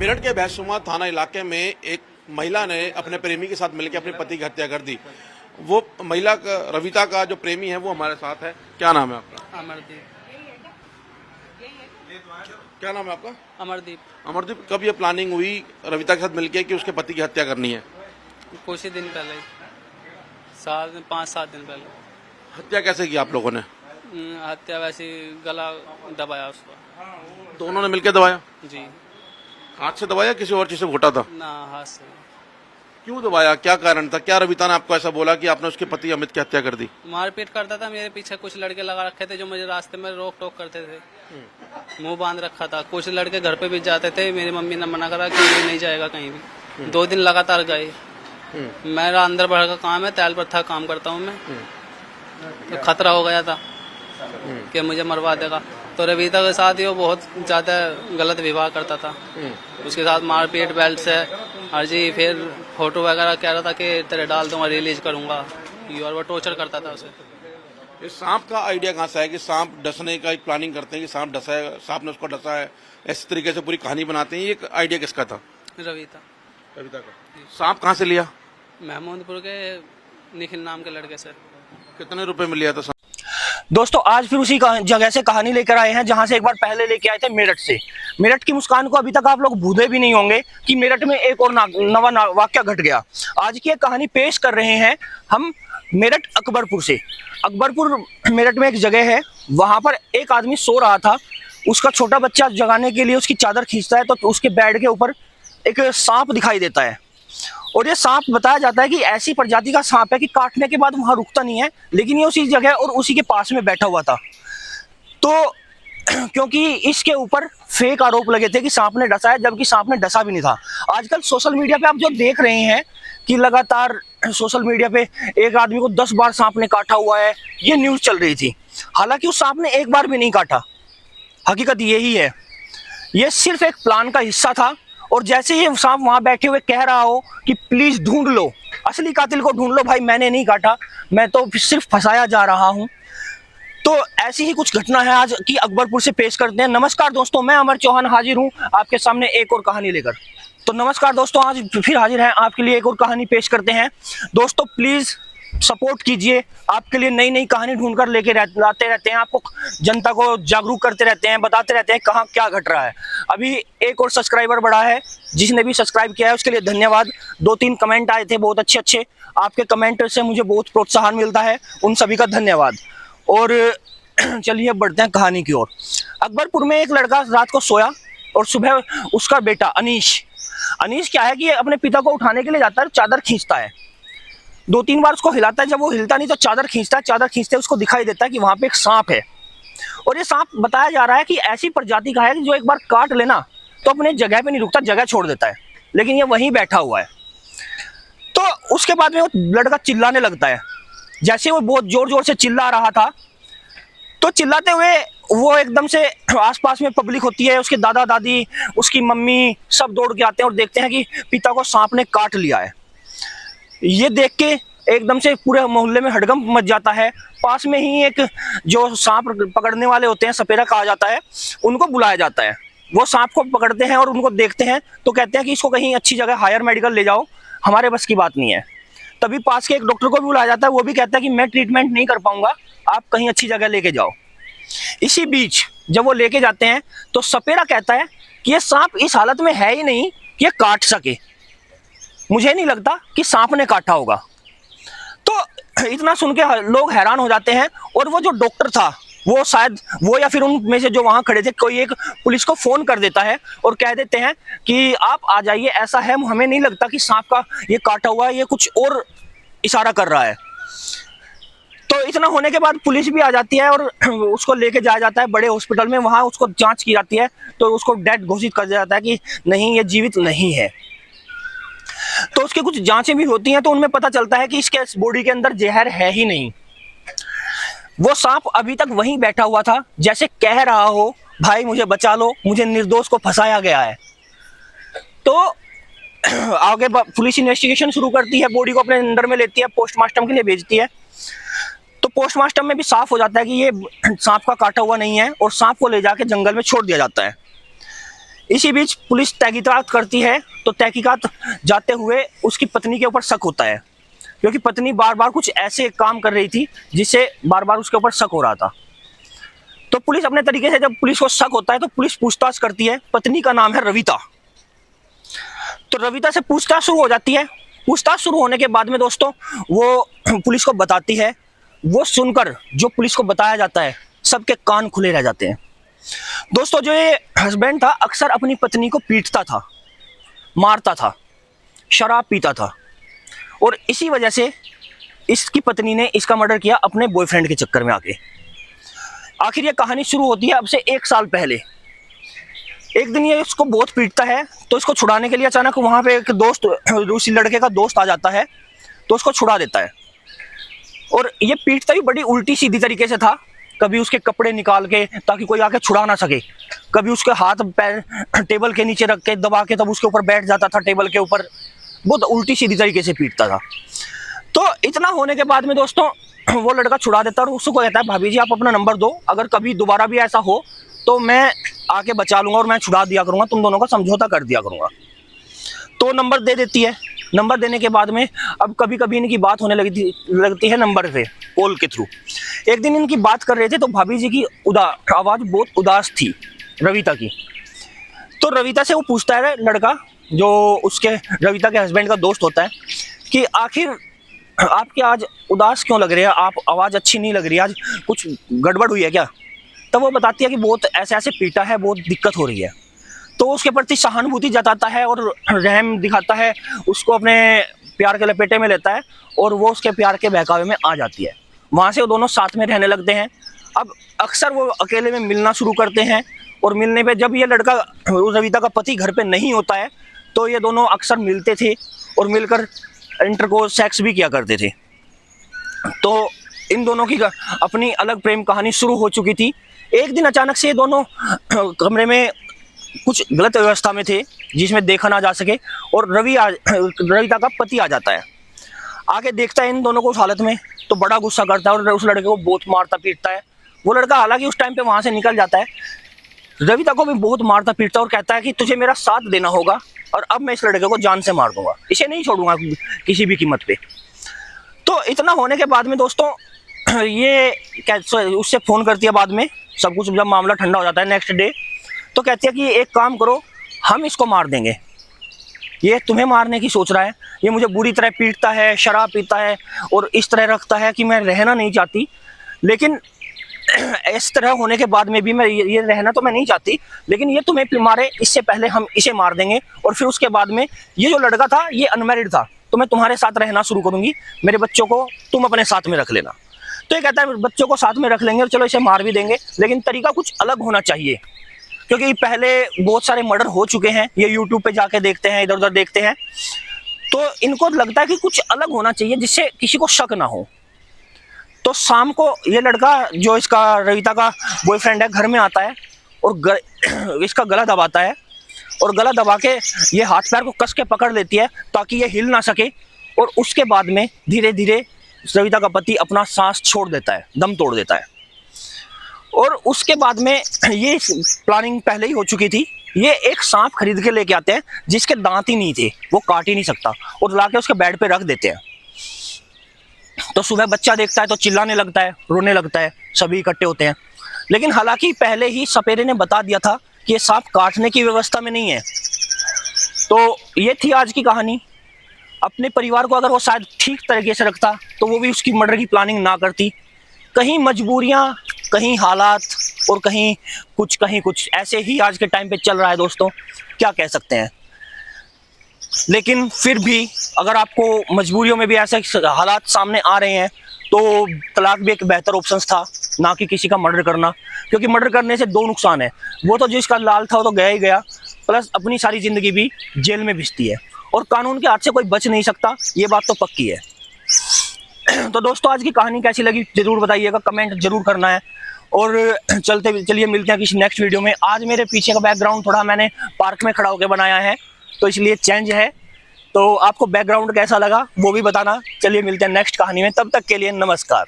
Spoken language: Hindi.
मेरठ के भैंसुमा थाना इलाके में एक महिला ने अपने प्रेमी के साथ मिलकर अपने पति की हत्या कर दी। वो महिला का, रविता का जो प्रेमी है वो हमारे साथ है। क्या नाम है आपका? अमरदीप। क्या नाम है आपका? अमरदीप। अमरदीप, कब ये प्लानिंग हुई रविता के साथ मिलकर कि उसके पति की हत्या करनी है? कुछ ही दिन पहले, 5-7 दिन पहले। हत्या कैसे की आप लोगों ने? हत्या वैसे ही गला दबाया उसका। दोनों ने मिलकर दबाया? जी। हाथ से दबाया, किसी और चीज से घोटा था? ना, हाथ से। क्यों दबाया, क्या कारण था? क्या रविता ने आपको ऐसा बोला कि आपने उसके पति अमित की हत्या कर दी? मारपीट करता था। मेरे पीछे कुछ लड़के लगा रखे थे जो मुझे रास्ते में रोक टोक करते थे। मुंह बांध रखा था। कुछ लड़के घर पे भी जाते थे। मेरी मम्मी ने मना करा कि ये नहीं जाएगा कहीं भी। 2 दिन लगातार गए। मेरा अंदर बढ़ का काम है, तैल पर था, काम करता हूँ मैं। तो खतरा हो गया था कि मुझे मरवा देगा। तो रविता के साथ ही वो बहुत ज़्यादा गलत व्यवहार करता था। उसके साथ मारपीट, बेल्ट से हर जी, फिर फोटो वगैरह कह रहा था कि तेरे डाल दूंगा, रिलीज करूंगा, और वो टॉर्चर करता था उसे। ये सांप का आइडिया कहाँ से है कि सांप डसने का प्लानिंग करते हैं कि सांप डसा है, सांप ने उसको डसा है, इस तरीके से पूरी कहानी बनाते हैं? ये आइडिया किसका था? रविता का। सांप कहाँ से लिया? महमूदपुर के निखिल नाम के लड़के से। कितने रुपए में लिया था? दोस्तों आज फिर उसी जगह से कहानी लेकर आए हैं जहां से एक बार पहले लेके आए थे, मेरठ से। मेरठ की मुस्कान को अभी तक आप लोग भूले भी नहीं होंगे कि मेरठ में एक और नवा वाकया घट गया। आज की एक कहानी पेश कर रहे हैं हम मेरठ अकबरपुर से। अकबरपुर मेरठ में एक जगह है, वहां पर एक आदमी सो रहा था। उसका छोटा बच्चा जगाने के लिए उसकी चादर खींचता है तो उसके बेड के ऊपर एक सांप दिखाई देता है। और ये सांप बताया जाता है कि ऐसी प्रजाति का सांप है कि काटने के बाद वहां रुकता नहीं है, लेकिन ये उसी जगह और उसी के पास में बैठा हुआ था। तो क्योंकि इसके ऊपर फेक आरोप लगे थे कि सांप ने डसा है, जबकि सांप ने डसा भी नहीं था। आजकल सोशल मीडिया पे आप जो देख रहे हैं कि लगातार सोशल मीडिया पे एक आदमी को 10 बार सांप ने काटा हुआ है, ये न्यूज चल रही थी। हालांकि उस सांप ने एक बार भी नहीं काटा। हकीकत यही है, ये सिर्फ एक प्लान का हिस्सा था। और जैसे ही सांप वहां बैठे हुए कह रहा हो कि प्लीज ढूंढ लो, असली कातिल को ढूंढ लो, भाई मैंने नहीं काटा, मैं तो सिर्फ फंसाया जा रहा हूं। तो ऐसी ही कुछ घटना है आज की अकबरपुर से पेश करते हैं। नमस्कार दोस्तों, मैं अमर चौहान हाजिर हूं आपके सामने एक और कहानी लेकर। तो नमस्कार दोस्तों, आज फिर हाजिर हैं आपके लिए एक और कहानी पेश करते हैं। दोस्तों प्लीज सपोर्ट कीजिए, आपके लिए नई नई कहानी ढूंढकर लेके आते रहते हैं, आपको जनता को जागरूक करते रहते हैं, बताते रहते हैं कहाँ क्या घट रहा है। अभी एक और सब्सक्राइबर बढ़ा है, जिसने भी सब्सक्राइब किया है उसके लिए धन्यवाद। 2-3 कमेंट आए थे बहुत अच्छे अच्छे, आपके कमेंट से मुझे बहुत प्रोत्साहन मिलता है, उन सभी का धन्यवाद। और चलिए बढ़ते हैं कहानी की ओर। अकबरपुर में एक लड़का रात को सोया और सुबह उसका बेटा अनीश क्या है कि अपने पिता को उठाने के लिए जाता है, चादर खींचता है। 2-3 बार उसको हिलाता है, जब वो हिलता नहीं तो चादर खींचता है। चादर खींचते उसको दिखाई देता है कि वहां पे एक सांप है। और ये सांप बताया जा रहा है कि ऐसी प्रजाति का है कि जो एक बार काट लेना तो अपने जगह पे नहीं रुकता, जगह छोड़ देता है, लेकिन ये वहीं बैठा हुआ है। तो उसके बाद में वो लड़का चिल्लाने लगता है। जैसे वो बहुत जोर जोर से चिल्ला रहा था, तो चिल्लाते हुए वो एकदम से आसपास में पब्लिक होती है, उसके दादा दादी, उसकी मम्मी, सब दौड़ के आते हैं और देखते हैं कि पिता को सांप ने काट लिया है। ये देख के एकदम से पूरे मोहल्ले में हड़कंप मच जाता है। पास में ही एक जो सांप पकड़ने वाले होते हैं, सपेरा कहा जाता है, उनको बुलाया जाता है। वो सांप को पकड़ते हैं और उनको देखते हैं तो कहते हैं कि इसको कहीं अच्छी जगह हायर मेडिकल ले जाओ, हमारे बस की बात नहीं है। तभी पास के एक डॉक्टर को भी बुलाया जाता है, वो भी कहता है कि मैं ट्रीटमेंट नहीं कर पाऊंगा, आप कहीं अच्छी जगह लेके जाओ। इसी बीच जब वो लेके जाते हैं तो सपेरा कहता है कि ये सांप इस हालत में है ही नहीं कि ये काट सके, मुझे नहीं लगता कि सांप ने काटा होगा। तो इतना सुन के लोग हैरान हो जाते हैं। और वो जो डॉक्टर था, वो शायद वो या फिर उनमें से जो वहां खड़े थे कोई एक, पुलिस को फोन कर देता है और कह देते हैं कि आप आ जाइए, ऐसा है, हमें नहीं लगता कि सांप का ये काटा हुआ है, ये कुछ और इशारा कर रहा है। तो इतना होने के बाद पुलिस भी आ जाती है और उसको लेके जाया जाता है बड़े हॉस्पिटल में। वहां उसको जांच की जाती है तो उसको डेड घोषित कर दिया जाता है कि नहीं, ये जीवित नहीं है। तो उसकी कुछ जांचें भी होती हैं तो उनमें पता चलता है कि इसके बॉडी के अंदर जहर है ही नहीं। वो सांप अभी तक वहीं बैठा हुआ था, जैसे कह रहा हो भाई मुझे बचा लो, मुझे निर्दोष को फंसाया गया है। तो आगे पुलिस इन्वेस्टिगेशन शुरू करती है, बॉडी को अपने अंदर में लेती है, पोस्टमार्टम के लिए भेजती है। तो पोस्टमार्टम में भी साफ हो जाता है कि ये सांप का काटा हुआ नहीं है और सांप को ले जाके जंगल में छोड़ दिया जाता है। इसी बीच पुलिस तहकीकात करती है, तो तहकीकात जाते हुए उसकी पत्नी के ऊपर शक होता है, क्योंकि पत्नी बार बार कुछ ऐसे काम कर रही थी जिससे बार बार उसके ऊपर शक हो रहा था। तो पुलिस अपने तरीके से, जब पुलिस को शक होता है तो पुलिस पूछताछ करती है। पत्नी का नाम है रविता। तो रविता से पूछताछ शुरू हो जाती है। पूछताछ शुरू होने के बाद में दोस्तों वो पुलिस को बताती है। वो सुनकर जो पुलिस को बताया जाता है सबके कान खुले रह जाते हैं। दोस्तों जो ये हस्बैंड था अक्सर अपनी पत्नी को पीटता था, मारता था, शराब पीता था, और इसी वजह से इसकी पत्नी ने इसका मर्डर किया अपने बॉयफ्रेंड के चक्कर में आके। आखिर ये कहानी शुरू होती है अब से 1 साल पहले। एक दिन ये इसको बहुत पीटता है, तो इसको छुड़ाने के लिए अचानक वहाँ पे एक दोस्त, उसी लड़के का दोस्त आ जाता है, तो उसको छुड़ा देता है। और ये पीटता भी बड़ी उल्टी सीधी तरीके से था। कभी उसके कपड़े निकाल के ताकि कोई आके छुड़ा ना सके, कभी उसके हाथ पैर टेबल के नीचे रख के दबा के तब उसके ऊपर बैठ जाता था टेबल के ऊपर। बहुत उल्टी सीधी तरीके से पीटता था। तो इतना होने के बाद में दोस्तों वो लड़का छुड़ा देता है और उसको कहता है भाभी जी आप अपना नंबर दो, अगर कभी दोबारा भी ऐसा हो तो मैं आके बचा लूंगा और मैं छुड़ा दिया करूंगा, तुम दोनों का समझौता कर दिया करूंगा। तो नंबर दे देती है। नंबर देने के बाद में अब कभी कभी इनकी बात होने लगती है नंबर पे, कॉल के थ्रू। एक दिन इनकी बात कर रहे थे तो भाभी जी की आवाज़ बहुत उदास थी रविता की। तो रविता से वो पूछता है लड़का, जो उसके रविता के हस्बैंड का दोस्त होता है, कि आखिर आपके आज उदास क्यों लग रहे हैं, आप आवाज़ अच्छी नहीं लग रही, आज कुछ गड़बड़ हुई है क्या? तब वो बताती है कि बहुत ऐसे ऐसे पीटा है, बहुत दिक्कत हो रही है। तो उसके प्रति सहानुभूति जताता है और रहम दिखाता है, उसको अपने प्यार के लपेटे में लेता है और वो उसके प्यार के बहकावे में आ जाती है। वहाँ से वो दोनों साथ में रहने लगते हैं। अब अक्सर वो अकेले में मिलना शुरू करते हैं और मिलने पे जब ये लड़का रविता का पति घर पे नहीं होता है तो ये दोनों अक्सर मिलते थे और मिलकर इंटरकोर्स सेक्स भी किया करते थे। तो इन दोनों की अपनी अलग प्रेम कहानी शुरू हो चुकी थी। एक दिन अचानक से ये दोनों कमरे में कुछ गलत व्यवस्था में थे जिसमें देखा ना जा सके, और रविता का पति आ जाता है। आके देखता है इन दोनों को उस हालत में तो बड़ा गुस्सा करता है और उस लड़के को बहुत मारता पीटता है। वो लड़का हालांकि उस टाइम पे वहाँ से निकल जाता है, रविता को भी बहुत मारता पीटता और कहता है कि तुझे मेरा साथ देना होगा और अब मैं इस लड़के को जान से मार दूंगा, इसे नहीं छोड़ूंगा किसी भी कीमत पे। तो इतना होने के बाद में दोस्तों ये उससे फ़ोन करती है बाद में, सब कुछ जब मामला ठंडा हो जाता है नेक्स्ट डे, तो कहती है कि एक काम करो, हम इसको मार देंगे, ये तुम्हें मारने की सोच रहा है, ये मुझे बुरी तरह पीटता है, शराब पीता है और इस तरह रखता है कि मैं रहना नहीं चाहती, लेकिन इस तरह होने के बाद में भी मैं ये रहना तो मैं नहीं चाहती, लेकिन ये तुम्हें मारे इससे पहले हम इसे मार देंगे और फिर उसके बाद में ये जो लड़का था ये अनमैरिड था तो मैं तुम्हारे साथ रहना शुरू करूंगी, मेरे बच्चों को तुम अपने साथ में रख लेना। तो ये कहता है बच्चों को साथ में रख लेंगे और चलो इसे मार भी देंगे, लेकिन तरीका कुछ अलग होना चाहिए, क्योंकि पहले बहुत सारे मर्डर हो चुके हैं, ये यूट्यूब पे जाके देखते हैं, इधर उधर देखते हैं, तो इनको लगता है कि कुछ अलग होना चाहिए जिससे किसी को शक ना हो। तो शाम को ये लड़का जो इसका रविता का बॉयफ्रेंड है घर में आता है और इसका गला दबाता है और गला दबा के ये हाथ पैर को कस के पकड़ लेती है ताकि ये हिल ना सके, और उसके बाद में धीरे धीरे रविता का पति अपना सांस छोड़ देता है, दम तोड़ देता है। और उसके बाद में ये प्लानिंग पहले ही हो चुकी थी, ये एक सांप खरीद के लेके आते हैं जिसके दांत ही नहीं थे, वो काट ही नहीं सकता, और लाके उसके बेड पे रख देते हैं। तो सुबह बच्चा देखता है तो चिल्लाने लगता है, रोने लगता है, सभी इकट्ठे होते हैं, लेकिन हालांकि पहले ही सपेरे ने बता दिया था कि ये सांप काटने की व्यवस्था में नहीं है। तो ये थी आज की कहानी। अपने परिवार को अगर वो शायद ठीक तरीके से रखता तो वो भी उसकी मर्डर की प्लानिंग ना करती। कहीं मजबूरियां, कहीं हालात और कहीं कुछ ऐसे ही आज के टाइम पे चल रहा है दोस्तों, क्या कह सकते हैं। लेकिन फिर भी अगर आपको मजबूरियों में भी ऐसे हालात सामने आ रहे हैं तो तलाक भी एक बेहतर ऑप्शन था, ना कि किसी का मर्डर करना, क्योंकि मर्डर करने से 2 नुकसान है, वो तो जिसका लाल था वो तो गया ही गया, प्लस अपनी सारी ज़िंदगी भी जेल में भिजती है और कानून के हाथ से कोई बच नहीं सकता, ये बात तो पक्की है। तो दोस्तों आज की कहानी कैसी लगी जरूर बताइएगा, कमेंट जरूर करना है, और चलिए मिलते हैं किसी नेक्स्ट वीडियो में। आज मेरे पीछे का बैकग्राउंड थोड़ा मैंने पार्क में खड़ा होकर बनाया है तो इसलिए चेंज है, तो आपको बैकग्राउंड कैसा लगा वो भी बताना। चलिए मिलते हैं नेक्स्ट कहानी में, तब तक के लिए नमस्कार।